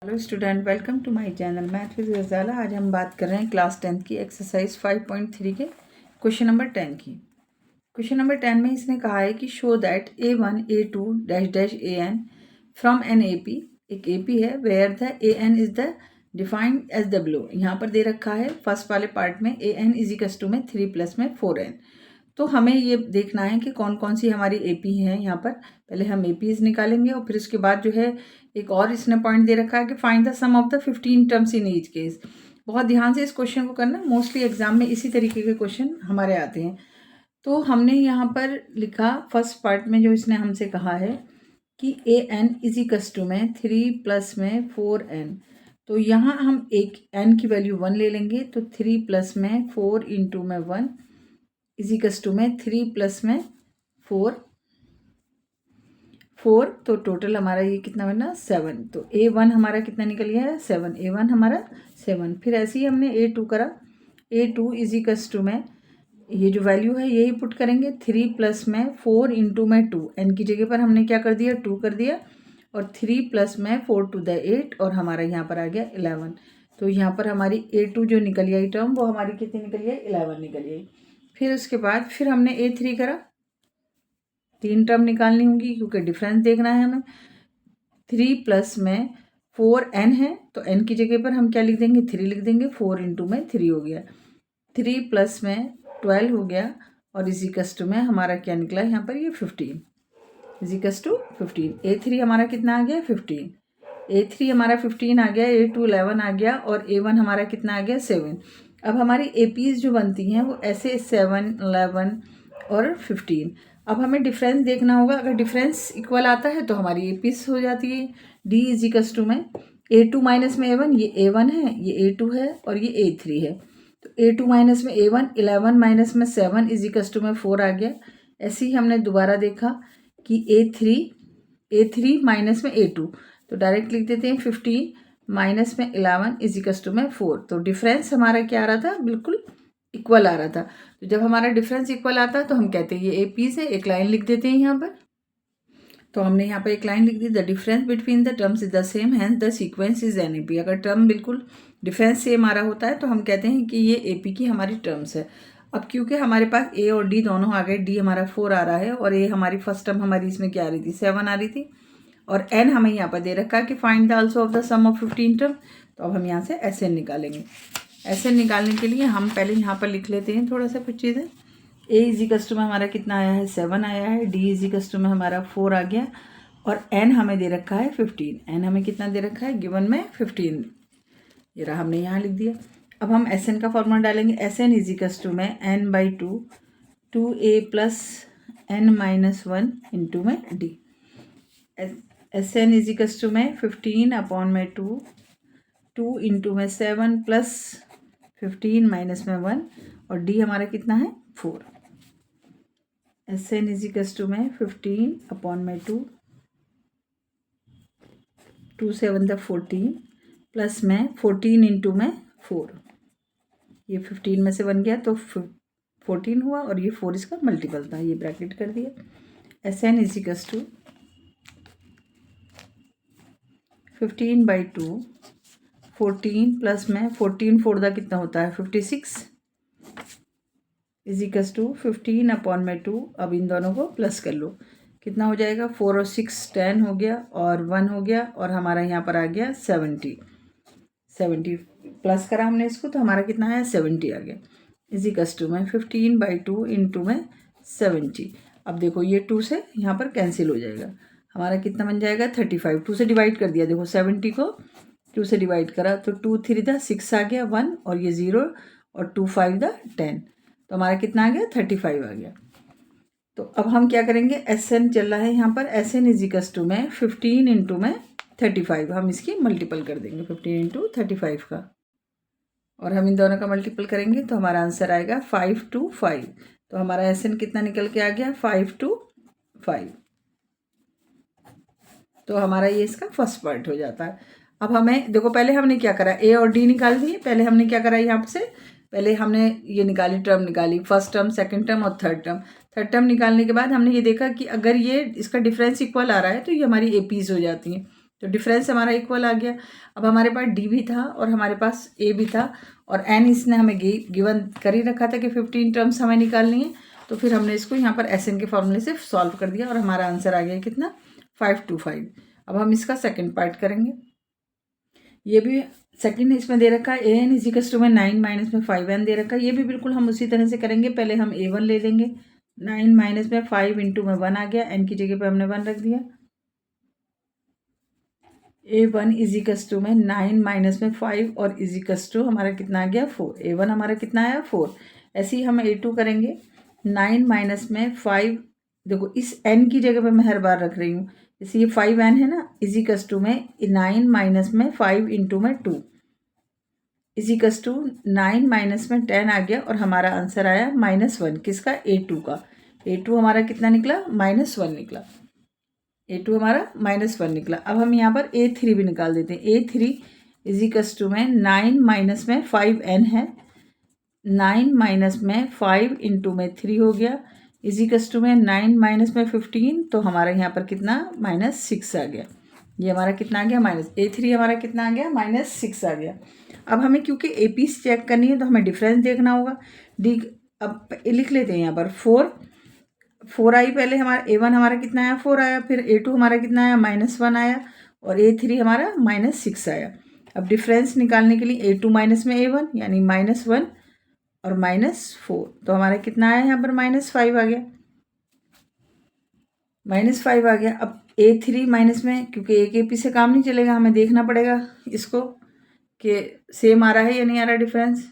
Hello student, welcome to my channel math with Ghazala. आज हम बात कर रहे हैं क्लास 10 की एक्सरसाइज 5.3 के क्वेश्चन नंबर 10 की। क्वेश्चन नंबर 10 में इसने कहा है कि show that A1 A2 dash dash AN from an AP, एक AP है, where the AN is the defined as the below. यहाँ पर दे रखा है फर्स्ट वाले पार्ट में AN इज इक्वल्स टू में 3 प्लस में 4N। तो हमें ये देखना है कि कौन कौन सी हमारी AP हैं। यहाँ पर पहले हम APs निकालेंगे और फिर उसके बाद जो है एक और इसने पॉइंट दे रखा है कि find the sum of the 15 terms in each case. बहुत ध्यान से इस क्वेश्चन को करना, मोस्टली एग्जाम में इसी तरीके के क्वेश्चन हमारे आते हैं। तो हमने यहाँ पर लिखा फर्स्ट पार्ट में जो इसने हमसे कहा है कि AN इज इक्वल्स टू में 3 प्लस में 4N। तो यहाँ हम एक N की वैल्यू 1 ले लेंगे, तो 3 प्लस में 4 इंटू में 1 इज इक्वल्स टू में 3 प्लस में 4 तो टोटल हमारा ये कितना बना 7। तो A1 हमारा कितना निकल गया है 7, A1 हमारा 7। फिर ऐसे ही हमने A2 करा, A2 इज इक्वल्स टू में ये जो वैल्यू है यही पुट करेंगे, 3 प्लस में 4 इंटू में 2, N की जगह पर हमने क्या कर दिया 2 कर दिया, और 3 प्लस में 4 टू द 8 और हमारा यहाँ पर आ गया 11। तो यहाँ पर हमारी A2 जो निकल आई टर्म वो हमारी कितनी निकल आई 11 निकल आई। फिर उसके बाद फिर हमने A3 करा, 3 टर्म निकालनी होंगी क्योंकि डिफरेंस देखना है हमें। 3 प्लस में 4N है तो N की जगह पर हम क्या लिख देंगे 3 लिख देंगे, 4 इंटू में 3 हो गया, 3 प्लस में 12 हो गया, और इजिकस टू में हमारा क्या निकला यहाँ पर ये 15, इजिकस टू 15। A3 हमारा कितना आ गया 15, A3 हमारा 15 आ गया, A2 11 आ गया, और A1 हमारा कितना आ गया 7। अब हमारी APs जो बनती हैं वो ऐसे 7, 11 और 15। अब हमें डिफरेंस देखना होगा, अगर डिफरेंस इक्वल आता है तो हमारी APs हो जाती है। D इज इक्वल्स टू में A2 माइनस में A1, ये A1 है, ये A2 है और ये A3 है। तो A2 माइनस में A1, 11 माइनस में 7 इज इक्वल्स टू में 4 आ गया। ऐसे ही हमने दोबारा देखा कि A3 माइनस में A2, तो डायरेक्ट लिख देते हैं 15 माइनस में 11 इज इक्वल्स टू में 4। तो डिफरेंस हमारा क्या आ रहा था, बिल्कुल इक्वल आ रहा था। तो जब हमारा डिफरेंस इक्वल आता है तो हम कहते हैं ये APs है, एक लाइन लिख देते हैं यहाँ पर। तो हमने यहाँ पर एक लाइन लिख दी, the difference between the terms is the same hence the sequence is an AP। अगर टर्म बिल्कुल डिफरेंस सेम आ रहा होता है तो हम कहते हैं कि ये AP की हमारी टर्म्स है। अब क्योंकि हमारे पास A और D दोनों आ गए, D हमारा 4 आ रहा है और A हमारी फर्स्ट टर्म हमारी इसमें क्या आ रही थी 7 आ रही थी, और N हमें यहाँ पर दे रखा है कि find the also of the sum of 15 term. तो अब हम यहाँ से SN निकालेंगे। SN निकालने के लिए हम पहले यहाँ पर लिख लेते हैं थोड़ा सा कुछ चीज़ें। A इज इक्वल्स टू में हमारा कितना आया है 7 आया है, D इज इक्वल्स टू में हमारा 4 आ गया, और N हमें दे रखा है 15। N हमें कितना दे रखा है गिवन में 15, ये रहा, हमने यहाँ लिख दिया। अब हम SN का फॉर्मूला डालेंगे, SN इज इक्वल्स टू में N/2 2A plus N minus 1 into में D। SN is equals to में 15 अपॉन में 2 इंटू में 7 प्लस 15 माइनस में 1, और D हमारा कितना है 4। SN इज इक्वल्स टू में 15 अपॉन में 2 7 14 प्लस में 14 इंटू में 4, ये 15 में से बन गया तो 14 हुआ, और ये 4 इसका मल्टीपल था, ये ब्रैकेट कर दिया। SN is equals to 15/2 14 plus में 14 4 दा कितना होता है 56 इज इक्वल्स टू 15 अपॉन में 2। अब इन दोनों को प्लस कर लो, कितना हो जाएगा 4 और 6 10 हो गया, और 1 हो गया, और हमारा यहाँ पर आ गया 70 प्लस करा हमने इसको तो हमारा कितना है 70 आ गया, इज इक्वल्स टू में 15/2 इंटू में 70। अब देखो ये 2 से यहाँ पर कैंसिल हो जाएगा, हमारा कितना बन जाएगा 35। 2 से डिवाइड कर दिया, देखो 70 को 2 से डिवाइड करा तो 2 3 दा 6 आ गया, 1 और ये 0, और 2 5 दा 10, तो हमारा कितना आ गया 35 आ गया। तो अब हम क्या करेंगे, SN चल रहा है यहाँ पर, SN इज इक्वल्स टू में 15 इंटू में 35, हम इसकी मल्टीपल कर देंगे 15 इंटू 35 का, और हम इन दोनों का मल्टीपल करेंगे तो हमारा आंसर आएगा 5 to 5। तो हमारा SN कितना निकल के आ गया 5 to 5। तो हमारा ये इसका फर्स्ट पार्ट हो जाता है। अब हमें देखो पहले हमने क्या करा, A और D निकाल दिए, पहले हमने क्या करा यहाँ से, पहले हमने ये निकाली टर्म निकाली, फर्स्ट टर्म सेकंड टर्म और थर्ड टर्म। थर्ड टर्म निकालने के बाद हमने ये देखा कि अगर ये इसका डिफरेंस इक्वल आ रहा है तो ये हमारी APs हो जाती हैं। तो डिफरेंस हमारा इक्वल आ गया। अब हमारे पास डी भी था और हमारे पास ए भी था और एन इसने हमें गिवन कर ही रखा था कि 15 टर्म्स हमें निकालनी है। तो फिर हमने इसको यहाँ पर एस एन के फॉर्मूले से सॉल्व कर दिया और हमारा आंसर आ गया कितना 525। अब हम इसका सेकेंड पार्ट करेंगे। ये भी सेकंड इसमें दे रखा है ए एन इजिकल्स टू में 9 माइनस में 5n दे रखा है। ये भी बिल्कुल हम उसी तरह से करेंगे। पहले हम a1 ले लेंगे, 9 माइनस में 5 इंटू में 1 आ गया, n की जगह पे हमने 1 रख दिया। a1 इजिकल्स टू में 9 माइनस में 5 और इजिकल्स टू हमारा कितना आ गया 4। a1 हमारा कितना आया 4। ऐसे ही हम a2 करेंगे, 9 माइनस में 5, देखो इस n की जगह पे मैं हर बार रख रही हूँ, जैसे ये 5n है ना, इजिकल्स टू में 9 माइनस में 5 इंटू में 2 इजिकल्स टू 9 माइनस में 10 आ गया और हमारा आंसर आया -1 किसका a2 का। a2 हमारा कितना निकला -1 निकला। a2 हमारा -1 निकला। अब हम यहाँ पर a3 भी निकाल देते हैं। a3 इजिकल्स टू में 9 माइनस में 5n है, 9 माइनस में 5 इंटू में 3 हो गया, इजिकल्स टू में 9 माइनस में 15, तो हमारा यहाँ पर कितना -6 आ गया। ये हमारा कितना आ गया a3 हमारा कितना आ गया -6 आ गया। अब हमें क्योंकि एपीस चेक करनी है तो हमें डिफरेंस देखना होगा। डी अब लिख लेते हैं यहाँ पर 4 आई पहले, हमारा a1 हमारा कितना आया 4 आया, फिर a2 हमारा कितना आया -1 आया और a3 हमारा -6 आया। अब डिफरेंस निकालने के लिए a2 माइनस में a1 यानी -1 और -4, तो हमारा कितना आया यहाँ पर -5 आ गया, -5 आ गया। अब a3 माइनस में, क्योंकि एक AP से काम नहीं चलेगा, हमें देखना पड़ेगा इसको कि सेम आ रहा है या नहीं आ रहा डिफरेंस।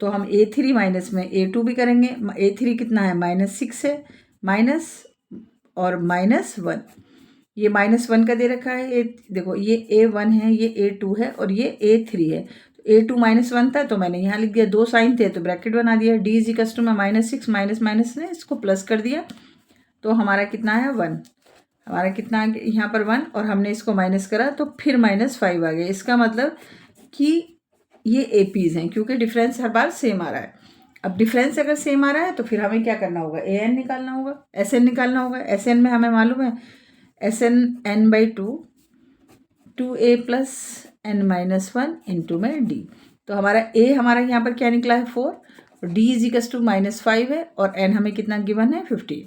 तो हम a3 माइनस में a2 भी करेंगे। a3 कितना है -6 है, माइनस और -1, ये -1 का दे रखा है। देखो ये a1 है, ये a2 है और ये a3 है। तो a2 -1 था तो मैंने यहाँ लिख दिया, 2 साइन थे तो ब्रैकेट बना दिया। d इजिकल्स टू में -6 माइनस माइनस ने इसको प्लस कर दिया, तो हमारा कितना है 1। हमारा कितना आ गया यहाँ पर 1 और हमने इसको माइनस करा तो फिर -5 आ गया। इसका मतलब कि ये एपीज हैं क्योंकि डिफरेंस हर बार सेम आ रहा है। अब डिफरेंस अगर सेम आ रहा है तो फिर हमें क्या करना होगा, an निकालना होगा, sn निकालना होगा। sn में हमें मालूम है sn n/2 2a plus n-1 into में d। तो हमारा a हमारा यहाँ पर क्या निकला है 4 और d इजिकल्स टू -5 है और n हमें कितना गिवन है 15।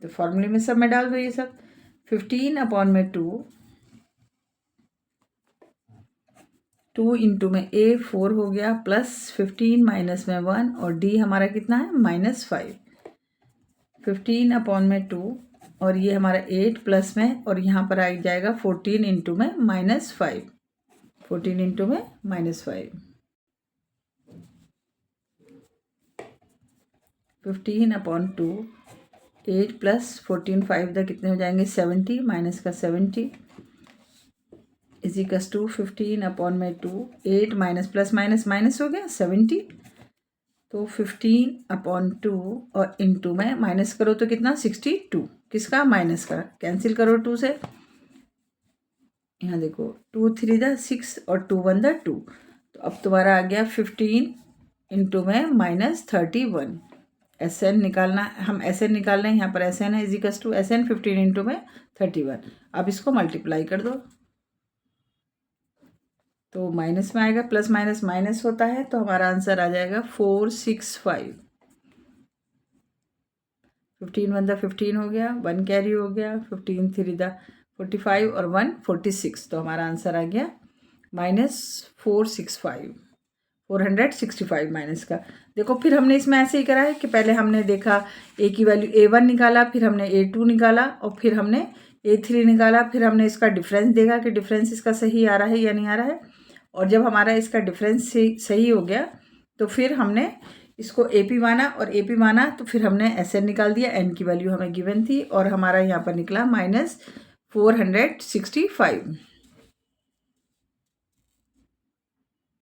तो फॉर्मूले में सब में डाल दो ये सब, 15/2 2 इंटू में a 4 हो गया प्लस 15 माइनस में 1 और d हमारा कितना है -5। 15/2 और ये हमारा 8 प्लस में और यहाँ पर आ जाएगा 14 इंटू में -5, 14 इंटू में -5। 15/2 8 प्लस 14 5 द कितने हो जाएंगे 70, माइनस का 70 equals to 15/2 8 minus plus minus minus हो गया 70, तो 15/2 और इंटू में माइनस करो तो कितना 62, किसका माइनस का, कैंसिल करो 2 से। यहाँ देखो 2 3 द 6 और 2 1 द 2, तो अब तुम्हारा आ गया 15 इंटू में -31। SN निकालना, हम SN निकाल रहे हैं, यहाँ पर SN है इजिकल्स टू SN 15 इंटू में 31। अब इसको मल्टीप्लाई कर दो तो माइनस में आएगा, प्लस माइनस माइनस होता है, तो हमारा आंसर आ जाएगा 465। 15 1 द 15 हो गया, 1 कैरी हो गया, 15 3 द 45 और 1 46, तो हमारा आंसर आ गया -465 465 माइनस का। देखो फिर हमने इसमें ऐसे ही करा है कि पहले हमने देखा a की वैल्यू a1 निकाला, फिर हमने a2 निकाला और फिर हमने a3 निकाला, फिर हमने इसका डिफरेंस देखा कि डिफरेंस इसका सही आ रहा है या नहीं आ रहा है, और जब हमारा इसका डिफरेंस सही हो गया तो फिर हमने इसको AP माना और AP माना तो फिर हमने SN निकाल दिया, n की वैल्यू हमें गिवन थी और हमारा यहाँ पर निकला -465।